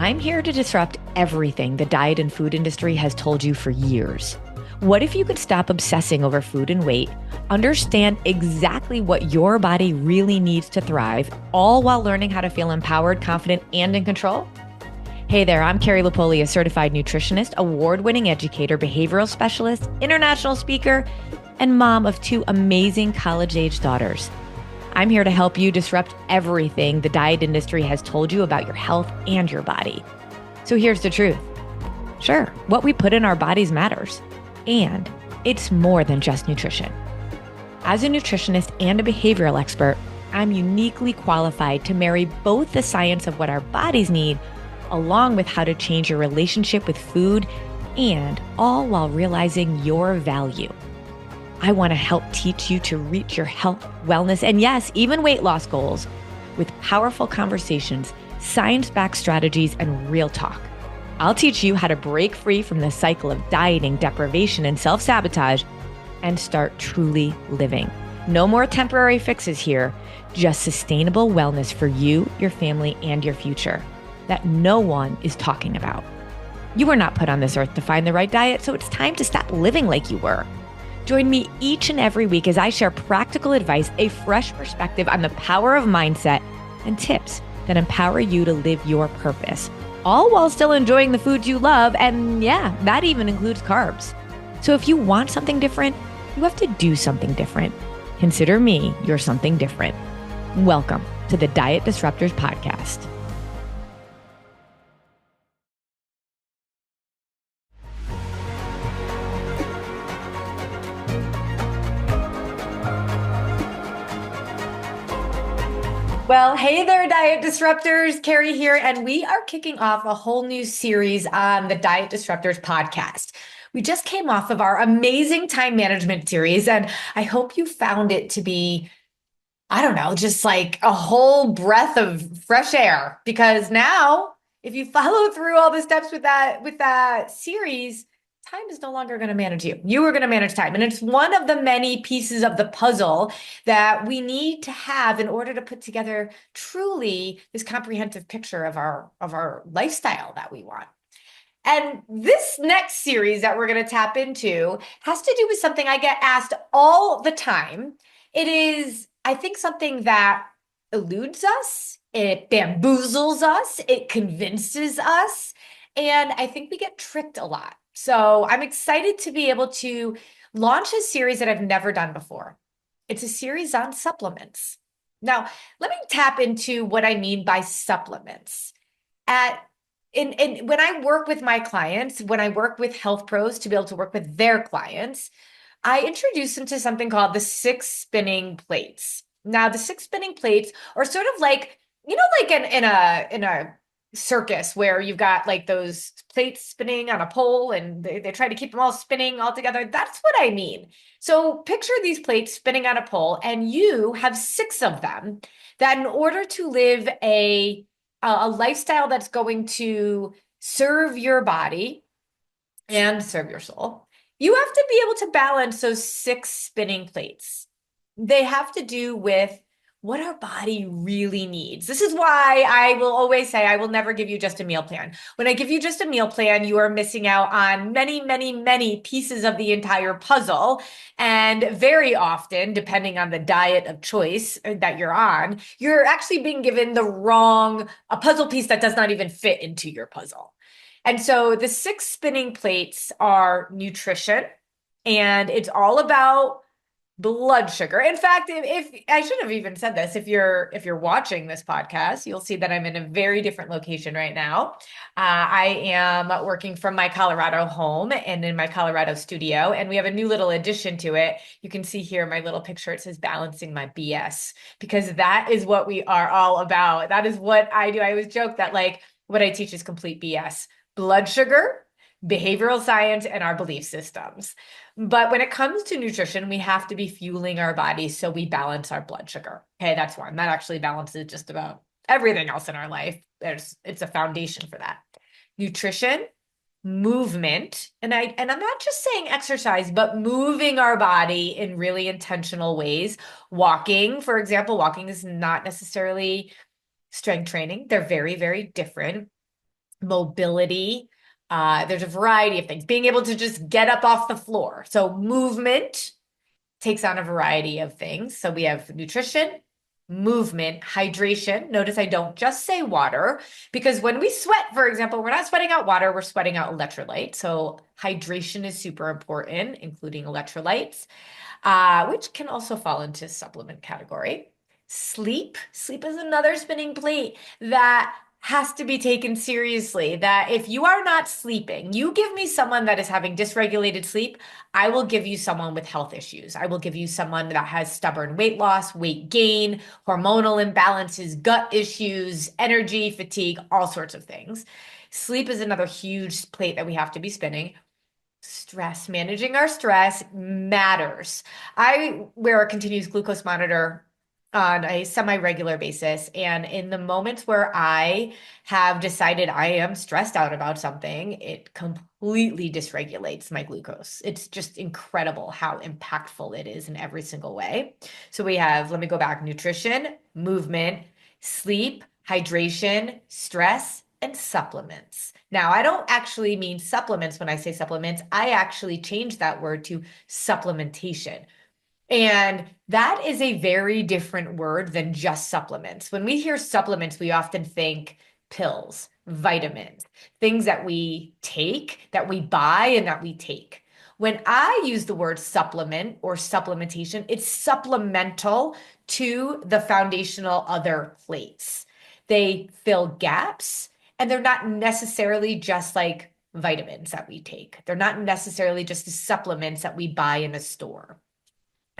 I'm here to disrupt everything the diet and food industry has told you for years. What if you could stop obsessing over food and weight, understand exactly what your body really needs to thrive, all while learning how to feel empowered, confident, and in control? Hey there, I'm Carrie, a certified nutritionist, award-winning educator, behavioral specialist, international speaker, and mom of two amazing college-age daughters. I'm here to help you disrupt everything the diet industry has told you about your health and your body. So here's the truth. Sure, what we put in our bodies matters, and it's more than just nutrition. As a nutritionist and a behavioral expert, I'm uniquely qualified to marry both the science of what our bodies need along with how to change your relationship with food, and all while realizing your value. I want to help teach you to reach your health, wellness, and yes, even weight loss goals with powerful conversations, science-backed strategies, and real talk. I'll teach you how to break free from the cycle of dieting, deprivation, and self-sabotage and start truly living. No more temporary fixes here, just sustainable wellness for you, your family, and your future that no one is talking about. You were not put on this earth to find the right diet, so it's time to stop living like you were. Join me each and every week as I share practical advice, a fresh perspective on the power of mindset, and tips that empower you to live your purpose, all while still enjoying the foods you love. And yeah, that even includes carbs. So if you want something different, you have to do something different. Consider me your something different. Welcome to the Diet Disruptors podcast. Well, hey there, Diet Disruptors. Carrie here, and we are kicking off a whole new series on the Diet Disruptors podcast. We just came off of our amazing time management series, and I hope you found it to be, I don't know, just like a whole breath of fresh air. Because now, if you follow through all the steps with that series, time is no longer going to manage you. You are going to manage time. And it's one of the many pieces of the puzzle that we need to have in order to put together truly this comprehensive picture of our lifestyle that we want. And this next series that we're going to tap into has to do with something I get asked all the time. It is, I think, something that eludes us, it bamboozles us, it convinces us, and I think we get tricked a lot. So I'm excited to be able to launch a series that I've never done before. It's a series on supplements. Now, let me tap into what I mean by supplements. When I work with my clients, when I work with health pros to be able to work with their clients, I introduce them to something called the 6 spinning plates. Now, the 6 spinning plates are sort of like, like in a circus where you've got like those plates spinning on a pole and they try to keep them all spinning all together. That's what I mean. So picture these plates spinning on a pole, and you have 6 of them that in order to live a lifestyle that's going to serve your body and serve your soul, you have to be able to balance those 6 spinning plates. They have to do with what our body really needs. This is why I will always say I will never give you just a meal plan. When I give you just a meal plan, you are missing out on many, many, many pieces of the entire puzzle. And very often, depending on the diet of choice that you're on, you're actually being given a puzzle piece that does not even fit into your puzzle. And so the 6 spinning plates are nutrition, and it's all about blood sugar. In fact, if I should have even said this, if you're watching this podcast, you'll see that I'm in a very different location right now. I am working from my Colorado home and in my Colorado studio, and we have a new little addition to it. You can see here my little picture. It says balancing my BS, because that is what we are all about. That is what I do. I always joke that like what I teach is complete BS. Blood sugar, behavioral science, and our belief systems. But when it comes to nutrition, we have to be fueling our bodies so we balance our blood sugar. Okay, that's one. That actually balances just about everything else in our life. It's a foundation for that. Nutrition, movement, and I'm not just saying exercise, but moving our body in really intentional ways. Walking, for example, walking is not necessarily strength training. They're very, very different. mobility. There's a variety of things. Being able to just get up off the floor. So movement takes on a variety of things. So we have nutrition, movement, hydration. Notice I don't just say water, because when we sweat, for example, we're not sweating out water, we're sweating out electrolytes. So hydration is super important, including electrolytes, which can also fall into supplement category. Sleep is another spinning plate that has to be taken seriously. That if you are not sleeping, you give me someone that is having dysregulated sleep, I will give you someone with health issues. I will give you someone that has stubborn weight loss, weight gain, hormonal imbalances, gut issues, energy, fatigue, all sorts of things. Sleep is another huge plate that we have to be spinning. Stress, managing our stress matters. I wear a continuous glucose monitor on a semi-regular basis. And in the moments where I have decided I am stressed out about something, it completely dysregulates my glucose. It's just incredible how impactful it is in every single way. So we have, let me go back, nutrition, movement, sleep, hydration, stress, and supplements. Now, I don't actually mean supplements when I say supplements. I actually changed that word to supplementation. And that is a very different word than just supplements. When we hear supplements, we often think pills, vitamins, things that we take, that we buy, and that we take. When I use the word supplement or supplementation, it's supplemental to the foundational other plates. They fill gaps, and they're not necessarily just like vitamins that we take. They're not necessarily just the supplements that we buy in a store.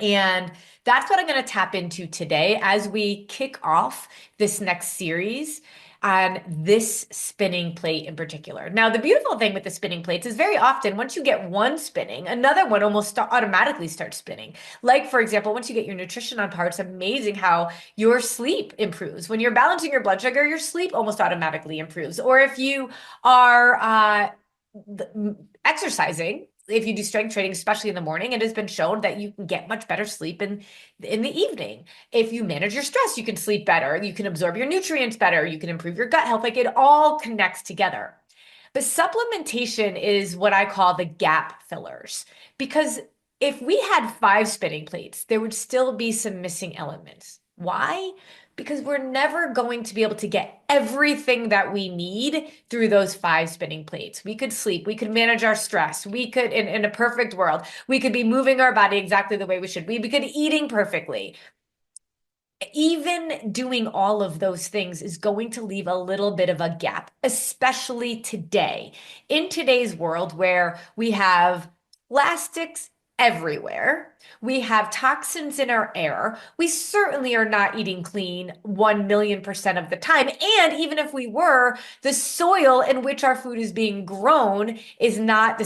And that's what I'm going to tap into today as we kick off this next series on this spinning plate in particular. Now, the beautiful thing with the spinning plates is very often once you get one spinning, another one almost automatically starts spinning. Like, for example, once you get your nutrition on par, it's amazing how your sleep improves. When you're balancing your blood sugar, your sleep almost automatically improves. Or if you are exercising, if you do strength training, especially in the morning, it has been shown that you can get much better sleep in the evening. If you manage your stress, you can sleep better. You can absorb your nutrients better. You can improve your gut health. Like, it all connects together. But supplementation is what I call the gap fillers, because if we had 5 spinning plates, there would still be some missing elements. Why? Because we're never going to be able to get everything that we need through those 5 spinning plates. We could sleep, we could manage our stress, we could, in a perfect world, we could be moving our body exactly the way we should. We could be eating perfectly. Even doing all of those things is going to leave a little bit of a gap, especially today. In today's world where we have plastics everywhere, we have toxins in our air, we certainly are not eating clean 1,000,000% of the time. And even if we were, the soil in which our food is being grown is not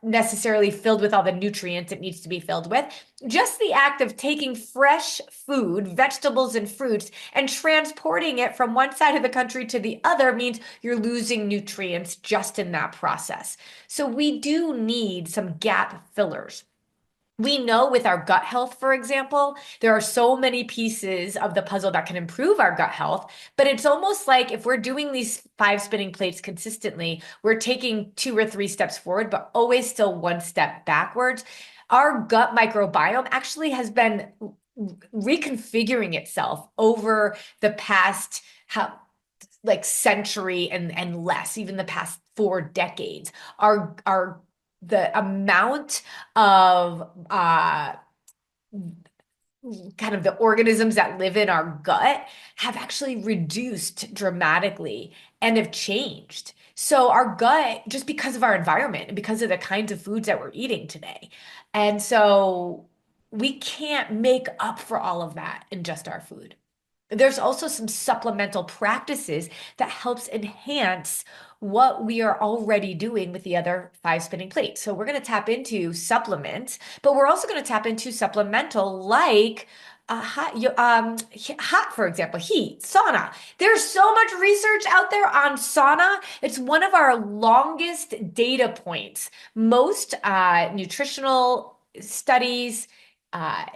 necessarily filled with all the nutrients it needs to be filled with. Just the act of taking fresh food, vegetables and fruits, and transporting it from one side of the country to the other means you're losing nutrients just in that process. So we do need some gap fillers. We know with our gut health, for example, there are so many pieces of the puzzle that can improve our gut health, but it's almost like if we're doing these 5 spinning plates consistently, we're taking 2 or 3 steps forward, but always still 1 step backwards. Our gut microbiome actually has been reconfiguring itself over the past century and less, even the past 4 decades. The amount of kind of the organisms that live in our gut have actually reduced dramatically and have changed. So our gut, just because of our environment and because of the kinds of foods that we're eating today. And so we can't make up for all of that in just our food. There's also some supplemental practices that helps enhance what we are already doing with the other 5 spinning plates. So we're going to tap into supplements, but we're also going to tap into supplemental like hot, for example, heat, sauna. There's so much research out there on sauna. It's one of our longest data points. Most nutritional studies, uh,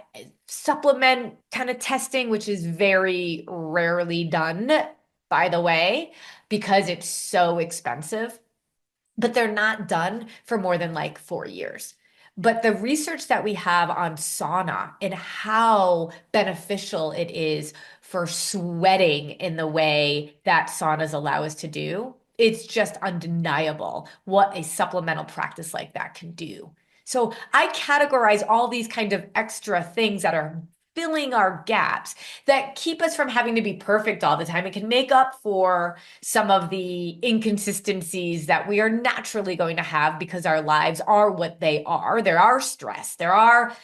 supplement kind of testing, which is very rarely done, by the way. because it's so expensive, but they're not done for more than like 4 years. But the research that we have on sauna and how beneficial it is for sweating in the way that saunas allow us to do, it's just undeniable what a supplemental practice like that can do. So I categorize all these kind of extra things that are filling our gaps that keep us from having to be perfect all the time. It can make up for some of the inconsistencies that we are naturally going to have because our lives are what they are. There are stress, there are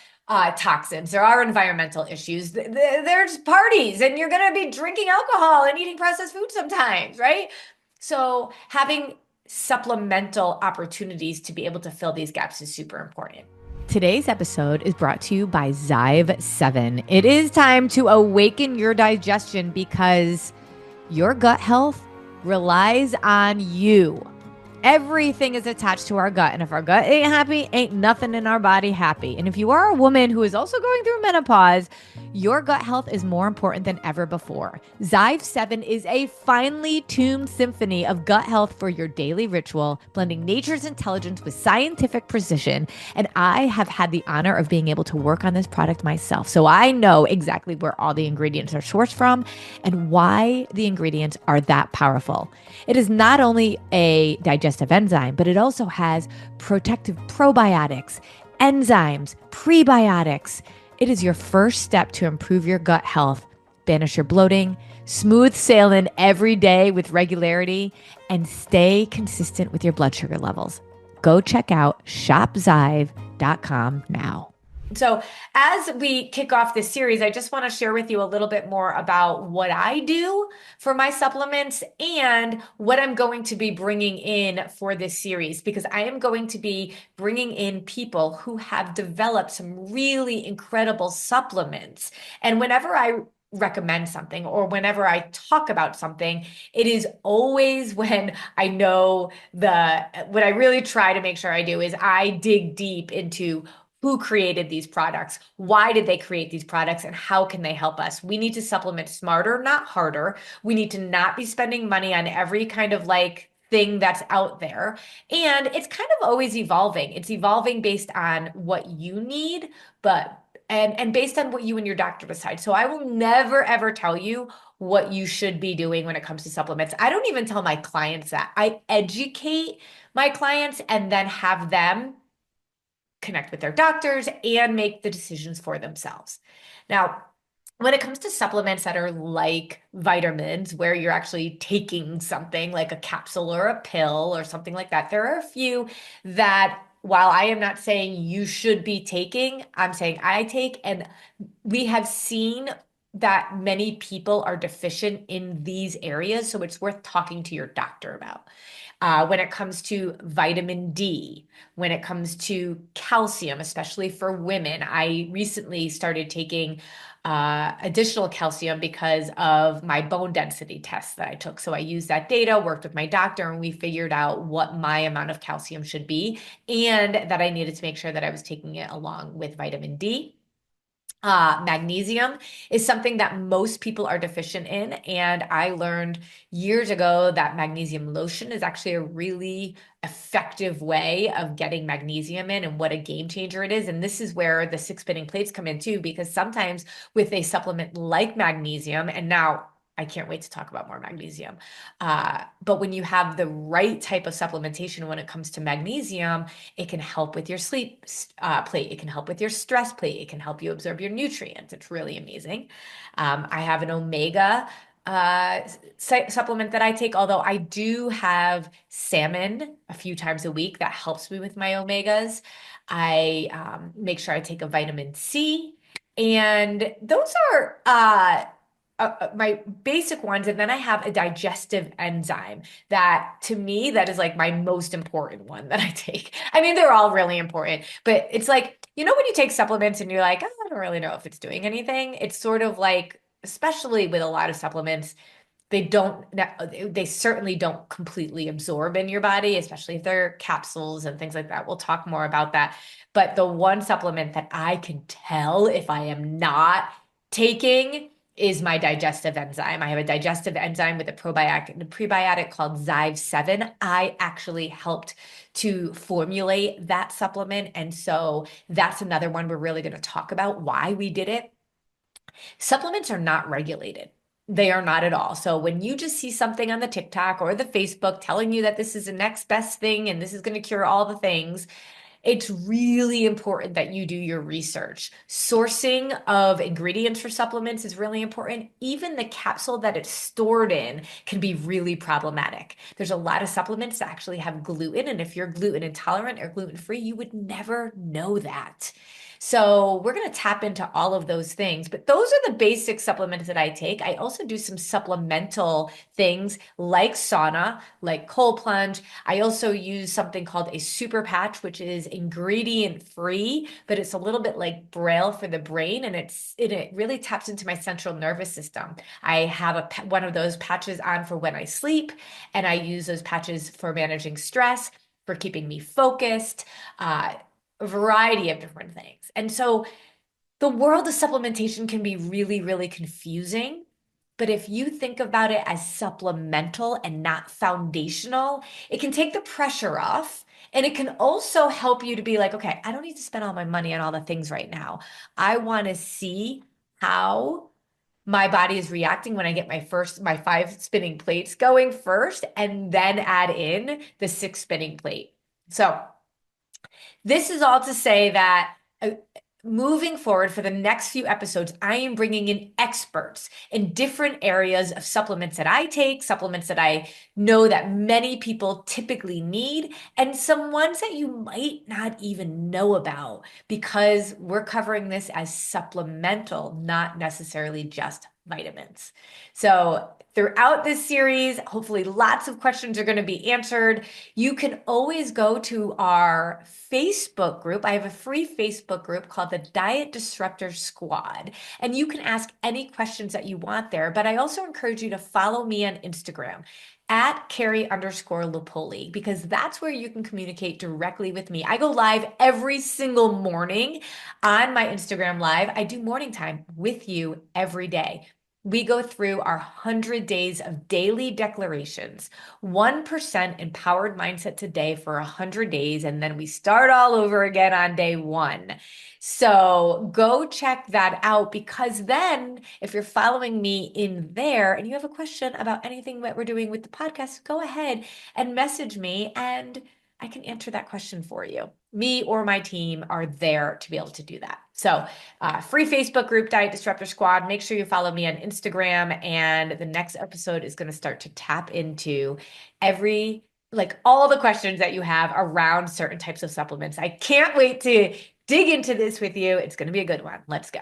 toxins, there are environmental issues, there's parties, and you're going to be drinking alcohol and eating processed food sometimes, right? So having supplemental opportunities to be able to fill these gaps is super important. Today's episode is brought to you by Zyve 7. It is time to awaken your digestion because your gut health relies on you. Everything is attached to our gut. And if our gut ain't happy, ain't nothing in our body happy. And if you are a woman who is also going through menopause, your gut health is more important than ever before. Zyve 7 is a finely tuned symphony of gut health for your daily ritual, blending nature's intelligence with scientific precision. And I have had the honor of being able to work on this product myself. So I know exactly where all the ingredients are sourced from and why the ingredients are that powerful. It is not only a digestive enzyme, but it also has protective probiotics, enzymes, prebiotics. It is your first step to improve your gut health, banish your bloating, smooth sailing every day with regularity, and stay consistent with your blood sugar levels. Go check out shopzyve.com now. So as we kick off this series, I just want to share with you a little bit more about what I do for my supplements and what I'm going to be bringing in for this series, because I am going to be bringing in people who have developed some really incredible supplements. And whenever I recommend something or whenever I talk about something, it is always when I know what I really try to make sure I do is I dig deep into who created these products, why did they create these products, and how can they help us. We need to supplement smarter, not harder. We need to not be spending money on every kind of like thing that's out there. And it's kind of always evolving. It's evolving based on what you need, but and based on what you and your doctor decide. So I will never ever tell you what you should be doing when it comes to supplements. I don't even tell my clients that. I educate my clients and then have them connect with their doctors and make the decisions for themselves. Now, when it comes to supplements that are like vitamins, where you're actually taking something like a capsule or a pill or something like that, there are a few that, while I am not saying you should be taking, I'm saying I take, and we have seen that many people are deficient in these areas. So it's worth talking to your doctor about. When it comes to vitamin D, when it comes to calcium, especially for women, I recently started taking additional calcium because of my bone density tests that I took. So I used that data, worked with my doctor, and we figured out what my amount of calcium should be and that I needed to make sure that I was taking it along with vitamin D. Magnesium is something that most people are deficient in. And I learned years ago that magnesium lotion is actually a really effective way of getting magnesium in, and what a game changer it is. And this is where the 6 spinning plates come in too, because sometimes with a supplement like magnesium, and now I can't wait to talk about more magnesium. But when you have the right type of supplementation when it comes to magnesium, it can help with your sleep plate. It can help with your stress plate. It can help you absorb your nutrients. It's really amazing. I have an omega supplement that I take, although I do have salmon a few times a week that helps me with my omegas. I make sure I take a vitamin C, and those are my basic ones. And then I have a digestive enzyme that, to me, that is like my most important one that I take. I mean, they're all really important, but it's like, when you take supplements and you're like, oh, I don't really know if it's doing anything. It's sort of like, especially with a lot of supplements, they certainly don't completely absorb in your body, especially if they're capsules and things like that. We'll talk more about that. But the one supplement that I can tell if I am not taking is my digestive enzyme. I have a digestive enzyme with a probiotic and a prebiotic called Zyme 7. I actually helped to formulate that supplement. And so that's another one we're really going to talk about why we did it. Supplements are not regulated. They are not at all. So when you just see something on the TikTok or the Facebook telling you that this is the next best thing and this is going to cure all the things, it's really important that you do your research. Sourcing of ingredients for supplements is really important. Even the capsule that it's stored in can be really problematic. There's a lot of supplements that actually have gluten, and if you're gluten intolerant or gluten-free, you would never know that. So we're going to tap into all of those things, but those are the basic supplements that I take. I also do some supplemental things like sauna, like cold plunge. I also use something called a super patch, which is ingredient free, but it's a little bit like Braille for the brain, and it really taps into my central nervous system. I have one of those patches on for when I sleep, and I use those patches for managing stress, for keeping me focused, a variety of different things. And so the world of supplementation can be really, really confusing. But if you think about it as supplemental and not foundational, it can take the pressure off. And it can also help you to be like, okay, I don't need to spend all my money on all the things right now. I want to see how my body is reacting when I get my 5 spinning plates going first, and then add in the 6 spinning plate. So this is all to say that moving forward for the next few episodes, I am bringing in experts in different areas of supplements that I take, supplements that I know that many people typically need, and some ones that you might not even know about, because we're covering this as supplemental, not necessarily just vitamins. So throughout this series, hopefully lots of questions are going to be answered. You can always go to our Facebook group. I have a free Facebook group called the Diet Disruptors Squad, and you can ask any questions that you want there. But I also encourage you to follow me on Instagram at Carrie_Lupoli, because that's where you can communicate directly with me. I go live every single morning on my Instagram Live. I do morning time with you every day. We go through our 100 days of daily declarations, 1% empowered mindset today for 100 days, and then we start all over again on day 1. So go check that out, because then if you're following me in there and you have a question about anything that we're doing with the podcast, go ahead and message me and I can answer that question for you. Me or my team are there to be able to do that. So free Facebook group, Diet Disruptor Squad. Make sure you follow me on Instagram. And the next episode is going to start to tap into all the questions that you have around certain types of supplements. I can't wait to dig into this with you. It's going to be a good one. Let's go.